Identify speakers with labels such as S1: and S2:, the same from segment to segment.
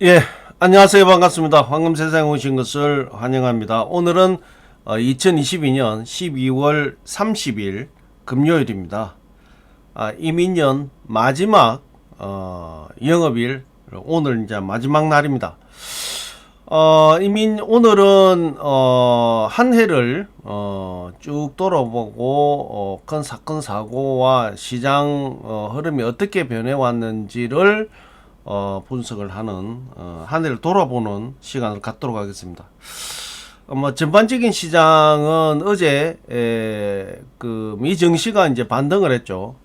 S1: 예, 안녕하세요. 반갑습니다. 황금세상에 오신 것을 환영합니다. 오늘은 2022년 12월 30일 금요일입니다. 이민년 마지막 영업일, 오늘 이제 마지막 날입니다. 오늘은 한 해를 쭉 돌아보고 큰 사건 사고와 시장 흐름이 어떻게 변해왔는지를 분석을 하는 한 해를 돌아보는 시간을 갖도록 하겠습니다. 전반적인 시장은 어제 그 미증시가 이제 반등을 했죠.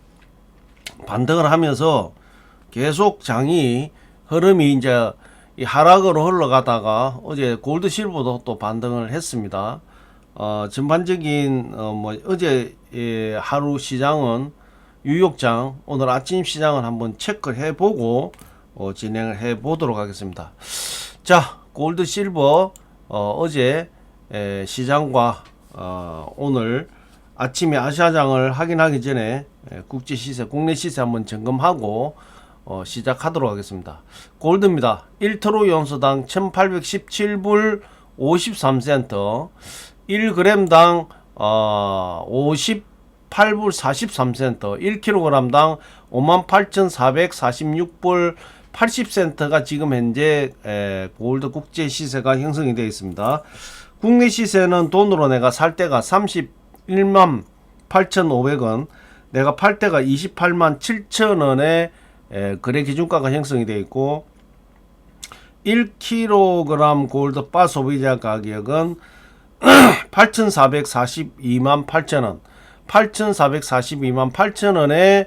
S1: 반등을 하면서 계속 장이 흐름이 이제 이 하락으로 흘러가다가 어제 골드 실버도 또 반등을 했습니다. 전반적인 어제 하루 시장은 뉴욕장, 오늘 아침 시장을 한번 체크해 보고 진행을 해 보도록 하겠습니다. 자, 골드 실버 어제 시장과 오늘 아침에 아시아장을 확인하기 전에 국제 시세, 국내 시세 한번 점검하고 시작하도록 하겠습니다. 골드입니다. 1트로 연소당 1817불 53센트, 1g당 58불 43센트, 1kg당 58,446불 80센트가 지금 현재 골드 국제 시세가 형성이 되어 있습니다. 국내 시세는 돈으로 내가 살 때가 31만 8,500원, 내가 팔 때가 28만 7천원에 거래 기준가가 형성이 되어 있고, 1kg 골드 바 소비자 가격은 8,442만 8천원, 8,442만 8천원에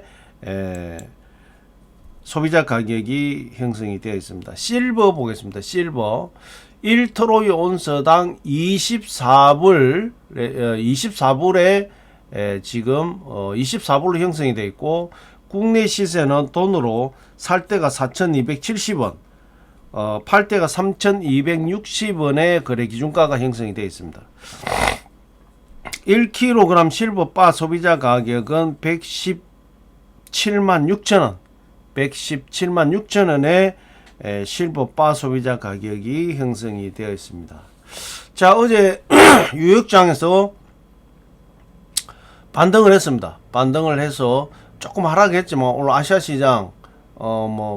S1: 소비자 가격이 형성이 되어 있습니다. 실버 보겠습니다. 실버 1트로이 온스당 24불에 지금 24불로 형성이 되어 있고, 국내 시세는 돈으로 살 때가 4,270원, 팔 때가 3,260원의 거래 기준가가 형성이 되어 있습니다. 1kg 실버 바 소비자 가격은 117만 6천원, 117만 6천원의 실버 바 소비자 가격이 형성이 되어 있습니다. 자, 어제 뉴욕장에서 반등을 했습니다. 반등을 해서 조금 하락했지만 오늘 아시아 시장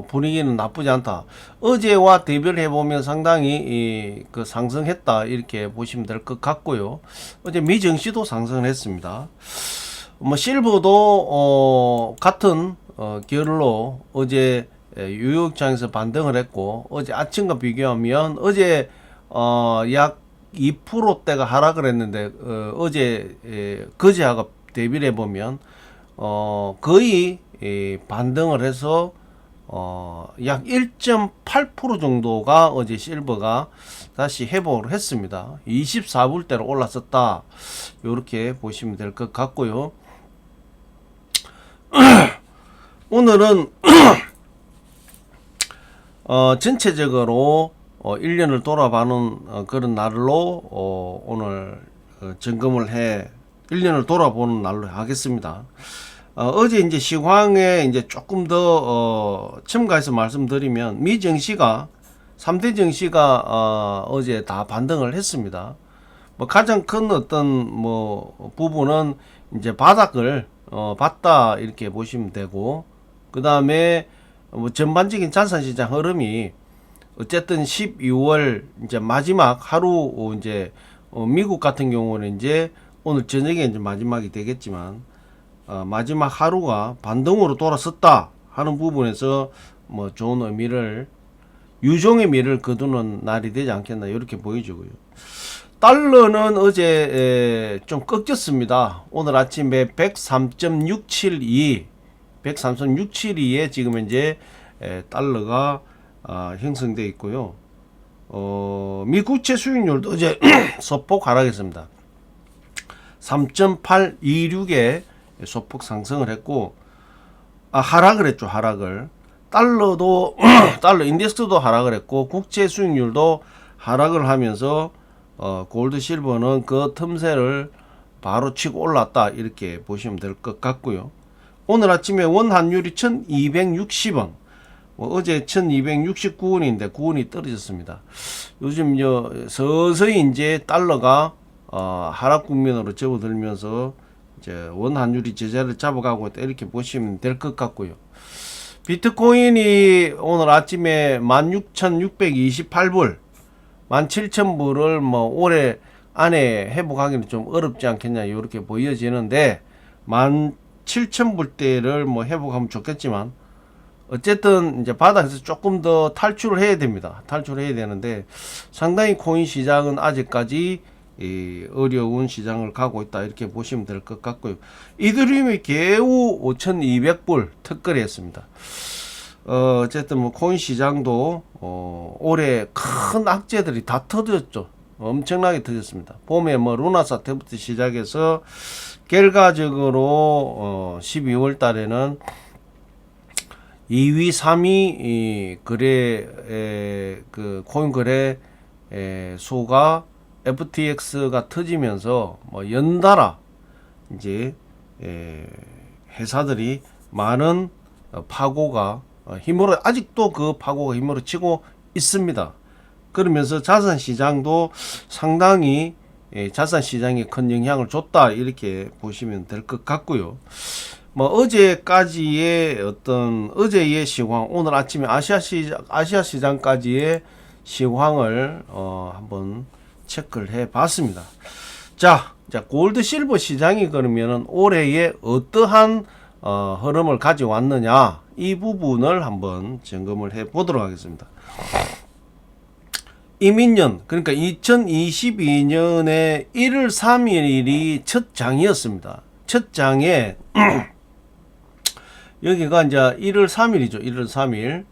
S1: 분위기는 나쁘지 않다. 어제와 대비를 해보면 상당히 그 상승했다, 이렇게 보시면 될 것 같고요. 어제 미증시도 상승을 했습니다. 실버도 같은 결로 어제 뉴욕장에서 반등을 했고, 어제 아침과 비교하면 어제 약 2%대가 하락을 했는데 어제 그제하고 대비를 해보면 거의 반등을 해서 약 1.8% 정도가 어제 실버가 다시 회복을 했습니다. 24불대로 올랐었다, 이렇게 보시면 될 것 같고요. 오늘은 전체적으로 1년을 돌아보는 그런 날로 오늘 점검을 해 1년을 돌아보는 날로 하겠습니다. 어제 이제 시황에 이제 조금 더 첨가해서 말씀드리면, 미증시가 3대 증시가 어제 다 반등을 했습니다. 가장 큰 어떤 부분은 이제 바닥을 봤다, 이렇게 보시면 되고, 그 다음에 전반적인 자산시장 흐름이 어쨌든 12월 이제 마지막 하루, 이제 미국 같은 경우는 이제 오늘 저녁에 이제 마지막이 되겠지만 마지막 하루가 반등으로 돌아섰다 하는 부분에서 좋은 의미를, 유종의 미를 거두는 날이 되지 않겠나, 이렇게 보여지고요. 달러는 어제 좀 꺾였습니다. 오늘 아침에 103.672, 103.672에 지금 현재 달러가 형성되어 있고요. 미 국채 수익률도 어제 소폭 하락했습니다. 3.826에 소폭 상승을 했고, 하락을 했죠. 하락을. 달러도 달러 인덱스도 하락을 했고, 국채 수익률도 하락을 하면서 골드 실버는 그 틈새를 바로 치고 올랐다, 이렇게 보시면 될 것 같고요. 오늘 아침에 원 환율이 1260원, 어제 1269원인데 9원이 떨어졌습니다. 요즘 서서히 이제 달러가 하락 국면으로 접어들면서 이제 원 환율이 제자를 잡아가고 있다, 이렇게 보시면 될 것 같고요. 비트코인이 오늘 아침에 16,628불, 17,000불을 뭐 올해 안에 회복하기는 좀 어렵지 않겠냐, 이렇게 보여지는데 17,000불대를 뭐 회복하면 좋겠지만 어쨌든 이제 바닥에서 조금 더 탈출을 해야 됩니다. 탈출해야 되는데 상당히 코인 시장은 아직까지 어려운 시장을 가고 있다, 이렇게 보시면 될 것 같고요. 이더리움이 겨우 5,200불 턱걸이 했습니다. 어쨌든 뭐 코인 시장도 올해 큰 악재들이 다 터졌죠. 엄청나게 터졌습니다. 봄에 뭐 루나 사태부터 시작해서 결과적으로 12월 달에는 2위, 3위 거래 그 코인 거래 수가 FTX가 터지면서 뭐 연달아 이제 회사들이 많은 파고가 힘으로, 아직도 그 파고가 힘으로 치고 있습니다. 그러면서 자산 시장도 상당히 자산 시장에 큰 영향을 줬다, 이렇게 보시면 될 것 같고요. 뭐 어제까지의 어제의 시황, 오늘 아침에 아시아 시장까지의 시황을 한번 체크를 해 봤습니다. 자, 골드 실버 시장이 그러면은 올해에 어떠한 흐름을 가져왔느냐, 이 부분을 한번 점검을 해 보도록 하겠습니다. 이민년, 그러니까 2022년에 1월 3일이 첫 장이었습니다. 첫 장에 여기가 이제 1월 3일이죠. 1월 3일.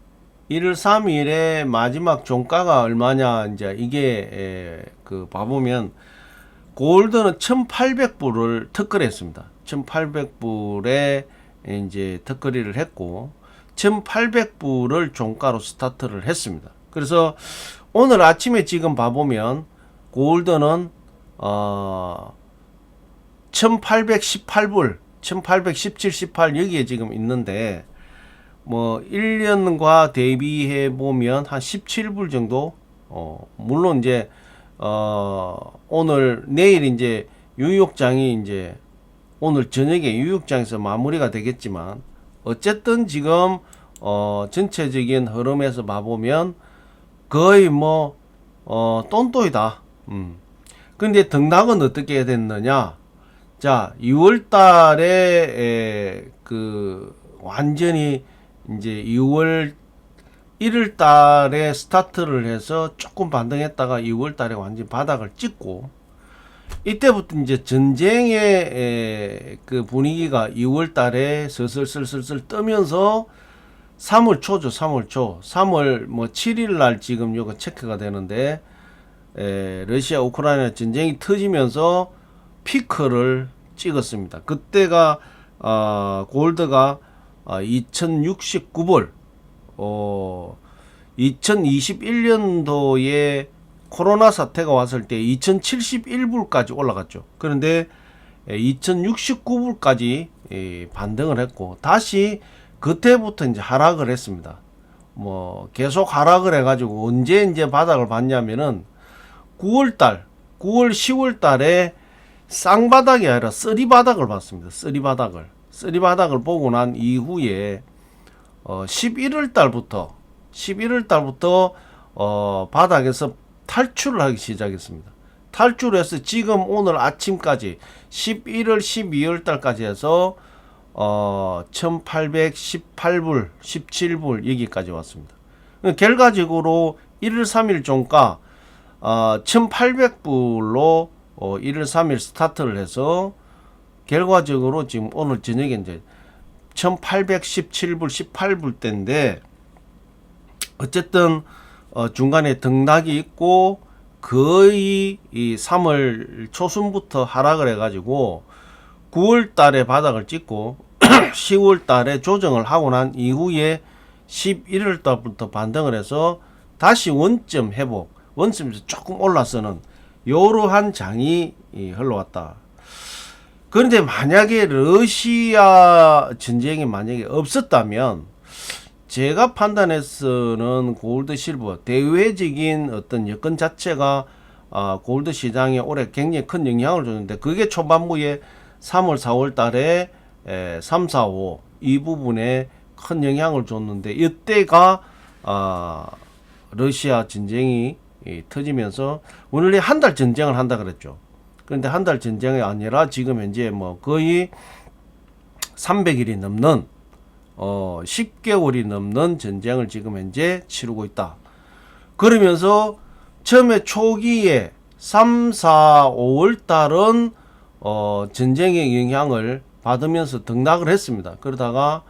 S1: 1월 3일에 마지막 종가가 얼마냐, 이제 이게 그 봐보면 골드는 1,800불을 턱걸이 했습니다. 1,800불에 이제 턱걸이를 했고 1,800불을 종가로 스타트를 했습니다. 그래서 오늘 아침에 지금 봐보면 골드는 1,818불, 1,817, 18 여기에 지금 있는데 뭐 1년과 대비해 보면 한 17불 정도, 물론 이제 오늘 내일 이제 뉴욕장이 이제 오늘 저녁에 뉴욕장에서 마무리가 되겠지만 어쨌든 지금 전체적인 흐름에서 봐보면 거의 뭐 똔똔이다. 근데 등락은 어떻게 됐느냐? 자, 6월 달에 그 완전히 이제 6월 1월 달에 스타트를 해서 조금 반등했다가 6월 달에 완전 바닥을 찍고, 이때부터 이제 전쟁의 그 분위기가 6월 달에 슬슬 뜨면서 3월 초죠. 3월 뭐 7일 날 지금 요거 체크가 되는데 러시아 우크라이나 전쟁이 터지면서 피크를 찍었습니다. 그때가 골드가 2069불, 2021년도에 코로나 사태가 왔을 때 2071불까지 올라갔죠. 그런데 2069불까지 반등을 했고 다시 그때부터 이제 하락을 했습니다. 뭐 계속 하락을 해가지고 언제 이제 바닥을 봤냐면은 9월 10월 달에 쌍바닥이 아니라 쓰리바닥을 봤습니다. 쓰리바닥을 보고 난 이후에 11월 달부터 바닥에서 탈출을 하기 시작했습니다. 탈출해서 지금 오늘 아침까지 11월 12월 달까지 해서 1818불 17불 여기까지 왔습니다. 결과적으로 1월 3일 종가 1800불로 1월 3일 스타트를 해서 결과적으로 지금 오늘 저녁에 이제 1817불 18불대인데 어쨌든 중간에 등락이 있고 거의 이 3월 초순부터 하락을 해가지고 9월 달에 바닥을 찍고 10월 달에 조정을 하고 난 이후에 11월 달부터 반등을 해서 다시 원점 회복, 원점에서 조금 올라서는 이러한 장이 흘러왔다. 그런데 만약에 러시아 전쟁이 만약에 없었다면 제가 판단해서는 골드 실버 대외적인 어떤 여건 자체가 골드 시장에 올해 굉장히 큰 영향을 줬는데 그게 초반부에 3월 4월 달에 3, 4, 5 이 부분에 큰 영향을 줬는데 이때가 러시아 전쟁이 터지면서 원래 한 달 전쟁을 한다 그랬죠. 그런데 한 달 전쟁이 아니라 지금 현재 뭐 거의 300일이 넘는 10개월이 넘는 전쟁을 지금 현재 치르고 있다. 그러면서 처음에 초기에 3, 4, 5월 달은 전쟁의 영향을 받으면서 등락을 했습니다. 그러다가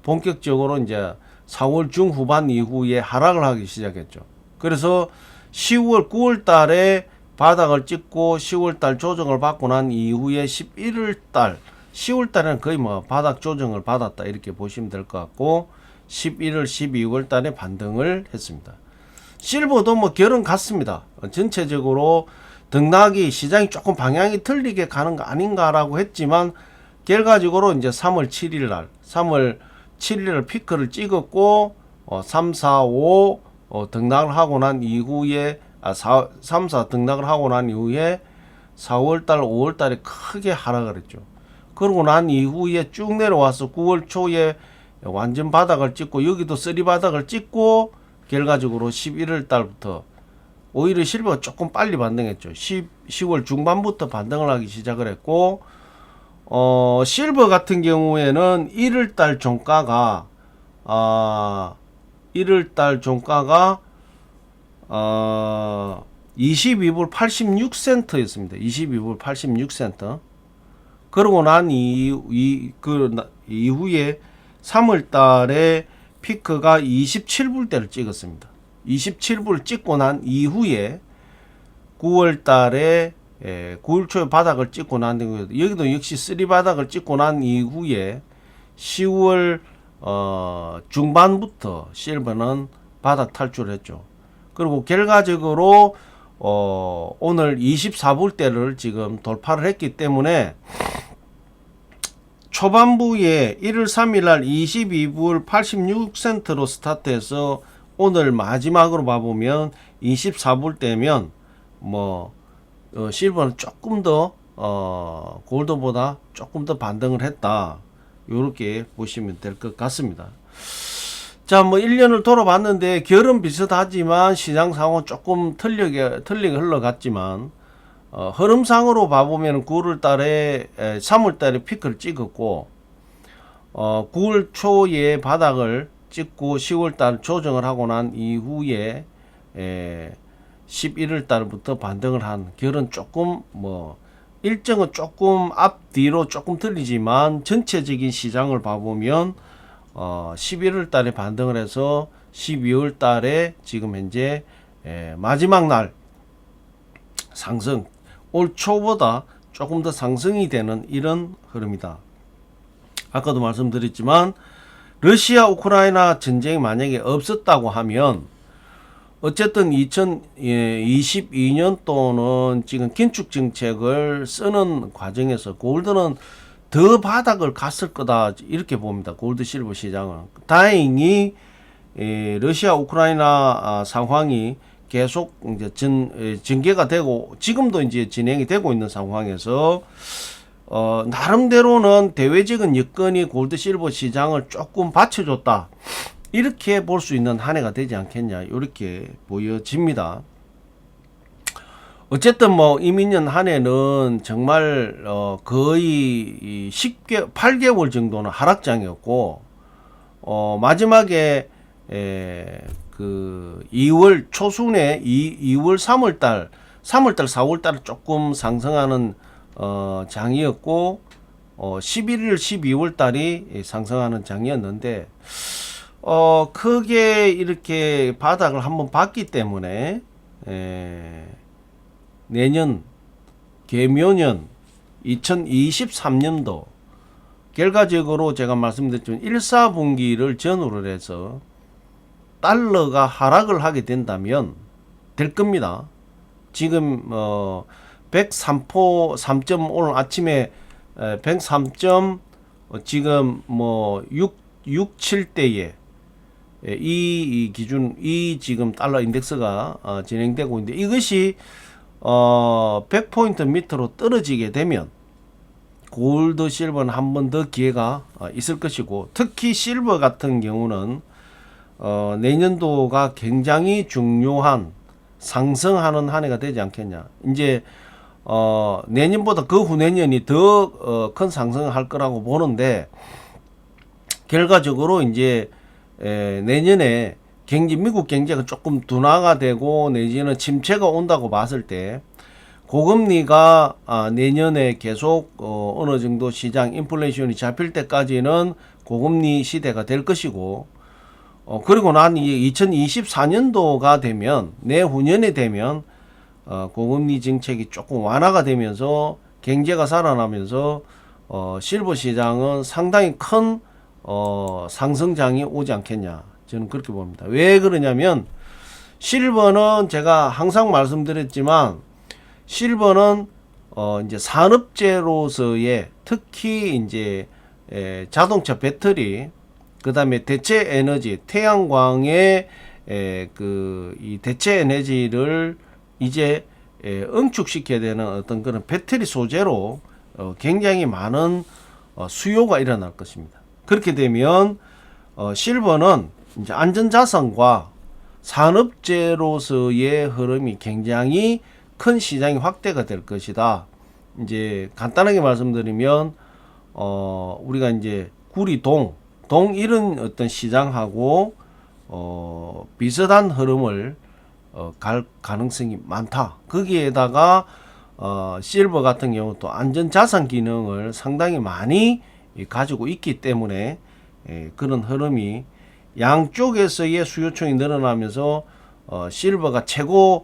S1: 본격적으로 이제 4월 중후반 이후에 하락을 하기 시작했죠. 그래서 10월, 9월 달에 바닥을 찍고 10월 달 조정을 받고 난 이후에 11월 달, 10월 달에는 거의 뭐 바닥 조정을 받았다 이렇게 보시면 될 것 같고 11월, 12월 달에 반등을 했습니다. 실버도 뭐 결은 같습니다. 전체적으로 등락이 시장이 조금 방향이 틀리게 가는 거 아닌가라고 했지만 결과적으로 이제 3월 7일 날, 3월 7일 날 피크를 찍었고 3, 4, 5 등락을 하고 난 이후에 3, 4 등락을 하고 난 이후에 4월달, 5월달에 크게 하락을 했죠. 그러고 난 이후에 쭉 내려와서 9월 초에 완전 바닥을 찍고 여기도 쓰리 바닥을 찍고 결과적으로 11월 달부터 오히려 실버가 조금 빨리 반등했죠. 10월 중반부터 반등을 하기 시작을 했고 실버 같은 경우에는 1월달 종가가 1월달 종가가 22불 86센트였습니다. 22불 86센트. 그러고 난 이후에 3월 달에 피크가 27불대를 찍었습니다. 27불 찍고 난 이후에 9월 달에 9월 초에 바닥을 찍고 난 여기도 역시 쓰리 바닥을 찍고 난 이후에 10월 중반부터 실버는 바닥 탈출을 했죠. 그리고 결과적으로 오늘 24불대를 지금 돌파를 했기 때문에 초반부에 1월 3일 날 22불 86센트로 스타트해서 오늘 마지막으로 봐보면 24불대면 뭐 실버는 조금 더 골드보다 조금 더 반등을 했다. 이렇게 보시면 될 것 같습니다. 자, 뭐 1년을 돌아봤는데 결은 비슷하지만 시장 상황은 조금 틀리게 흘러갔지만 흐름상으로 봐보면 9월 달에 3월 달에 피크를 찍었고 9월 초에 바닥을 찍고 10월 달 조정을 하고 난 이후에 11월 달부터 반등을 한 결은 조금 뭐 일정은 조금 앞뒤로 조금 틀리지만 전체적인 시장을 봐보면 11월 달에 반등을 해서 12월 달에 지금 현재 마지막 날 상승, 올 초보다 조금 더 상승이 되는 이런 흐름이다. 아까도 말씀드렸지만 러시아 우크라이나 전쟁이 만약에 없었다고 하면 어쨌든 2022년도는 지금 긴축 정책을 쓰는 과정에서 골드는 더 바닥을 갔을 거다 이렇게 봅니다. 골드 실버 시장은. 다행히 러시아 우크라이나 상황이 계속 이제 전개가 되고 지금도 이제 진행이 되고 있는 상황에서 나름대로는 대외적인 여건이 골드 실버 시장을 조금 받쳐줬다 이렇게 볼 수 있는 한 해가 되지 않겠냐 이렇게 보여집니다. 어쨌든 뭐 이민년 한 해는 정말 거의 8개월 정도는 하락장이었고 마지막에 그 2월 초순에 2월 3월달 4월달 조금 상승하는 장이었고 11월 12월 달이 상승하는 장이었는데 크게 이렇게 바닥을 한번 봤기 때문에 내년 개묘년 2023년도 결과적으로 제가 말씀드렸지만 1, 4분기를 전후로 해서 달러가 하락을 하게 된다면 될 겁니다. 지금 103포 3점 오늘 아침에 103점 지금 뭐 6, 7대에 이 기준, 이 지금 달러 인덱스가 진행되고 있는데, 이것이 100포인트 밑으로 떨어지게 되면 골드, 실버는 한 번 더 기회가 있을 것이고, 특히 실버 같은 경우는 내년도가 굉장히 중요한 상승하는 한 해가 되지 않겠냐. 이제 내년보다 그 후내년이 더 큰 상승을 할 거라고 보는데, 결과적으로 이제 내년에 미국 경제가 조금 둔화가 되고 내지는 침체가 온다고 봤을 때, 고금리가 내년에 계속 어느 정도 시장 인플레이션이 잡힐 때까지는 고금리 시대가 될 것이고, 그리고 난 이제 2024년도가 되면, 내후년에 되면 고금리 정책이 조금 완화가 되면서 경제가 살아나면서 실버 시장은 상당히 큰 상승장이 오지 않겠냐, 저는 그렇게 봅니다. 왜 그러냐면, 실버는 제가 항상 말씀드렸지만, 실버는 이제 산업재로서의, 특히 이제 자동차 배터리, 그 다음에 대체 에너지, 태양광의 이 대체 에너지를 이제 응축시켜야 되는 어떤 그런 배터리 소재로 굉장히 많은 수요가 일어날 것입니다. 그렇게 되면 실버는 이제 안전자산과 산업재로서의 흐름이 굉장히 큰 시장이 확대가 될 것이다. 이제 간단하게 말씀드리면 우리가 이제 구리, 동 이런 어떤 시장하고 비슷한 흐름을 갈 가능성이 많다. 거기에다가 실버 같은 경우 또 안전자산 기능을 상당히 많이 가지고 있기 때문에 그런 흐름이 양쪽에서의 수요청이 늘어나면서 실버가 최고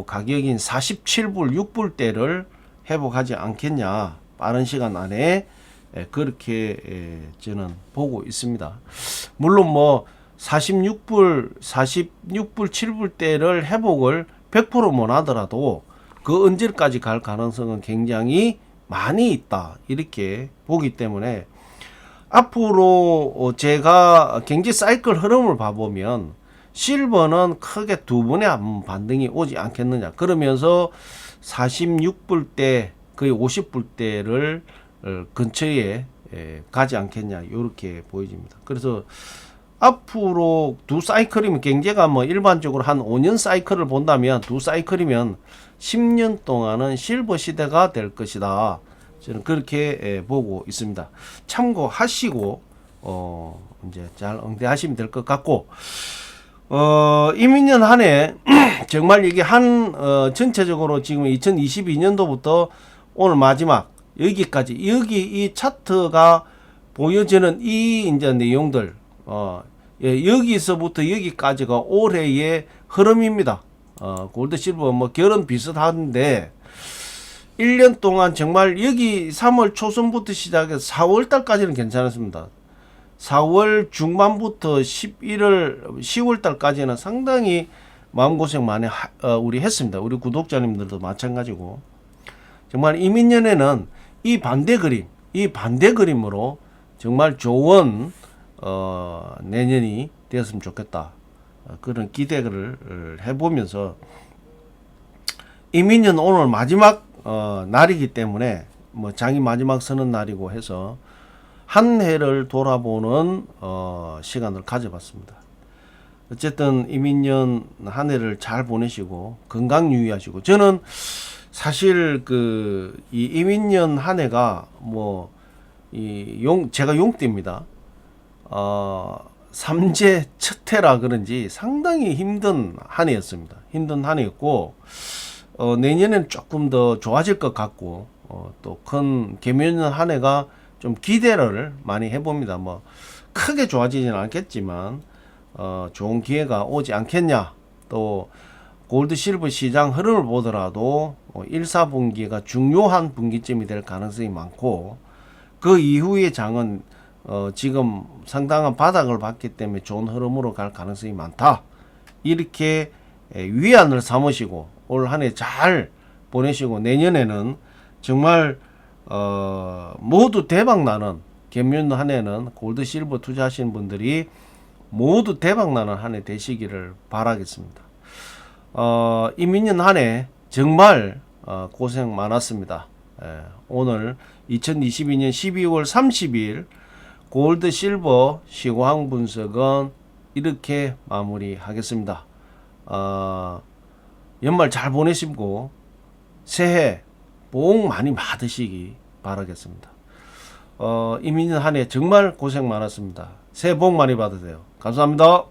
S1: 가격인 47불, 6불대를 회복하지 않겠냐, 빠른 시간 안에 그렇게 저는 보고 있습니다. 물론 뭐 46불, 7불대를 회복을 100% 못하더라도 그 언제까지 갈 가능성은 굉장히 많이 있다, 이렇게 보기 때문에 앞으로 제가 경제 사이클 흐름을 봐보면 실버는 크게 두 번의 반등이 오지 않겠느냐, 그러면서 46불대, 거의 50불대를 근처에 가지 않겠냐, 이렇게 보여집니다. 그래서 앞으로 두 사이클이면, 경제가 뭐 일반적으로 한 5년 사이클을 본다면 두 사이클이면 10년 동안은 실버 시대가 될 것이다, 저는 그렇게 보고 있습니다. 참고하시고 이제 잘 응대하시면 될 것 같고, 이민년 한 해 정말 이게 전체적으로 지금 2022년도부터 오늘 마지막 여기까지, 이 차트가 보여지는 이 이제 내용들, 여기서부터 여기까지가 올해의 흐름입니다. 골드, 실버 뭐 결은 비슷한데 1년 동안 정말 여기 3월 초순부터 시작해서 4월 달까지는 괜찮았습니다. 4월 중반부터 10월 달까지는 상당히 마음고생 많이 우리 했습니다. 우리 구독자님들도 마찬가지고, 정말 이민년에는 이 반대 그림으로 정말 좋은 내년이 되었으면 좋겠다, 그런 기대를 해보면서, 이민년 오늘 마지막 날이기 때문에 뭐 장이 마지막 서는 날이고 해서 한 해를 돌아보는 시간을 가져봤습니다. 어쨌든 이민년 한 해를 잘 보내시고 건강 유의하시고, 저는 사실 이 이민년 한 해가 뭐 제가 용띠입니다. 삼재 첫 해라 그런지 상당히 힘든 한 해였습니다. 힘든 한 해였고, 내년에는 조금 더 좋아질 것 같고, 또 큰 개묘년 한 해가 좀 기대를 많이 해봅니다. 뭐 크게 좋아지지는 않겠지만 좋은 기회가 오지 않겠냐. 또 골드, 실버 시장 흐름을 보더라도 1, 4분기가 중요한 분기점이 될 가능성이 많고, 그 이후의 장은 지금 상당한 바닥을 봤기 때문에 좋은 흐름으로 갈 가능성이 많다, 이렇게 위안을 삼으시고 올 한 해 잘 보내시고, 내년에는 정말 모두 대박 나는 개묘년 한 해는 골드, 실버 투자하시는 분들이 모두 대박나는 한 해 되시기를 바라겠습니다. 이민년 한 해 정말 고생 많았습니다. 오늘 2022년 12월 30일 골드 실버 시황 분석은 이렇게 마무리하겠습니다. 연말 잘 보내시고 새해 복 많이 받으시기 바라겠습니다. 이민년 한 해 정말 고생 많았습니다. 새해 복 많이 받으세요. 감사합니다.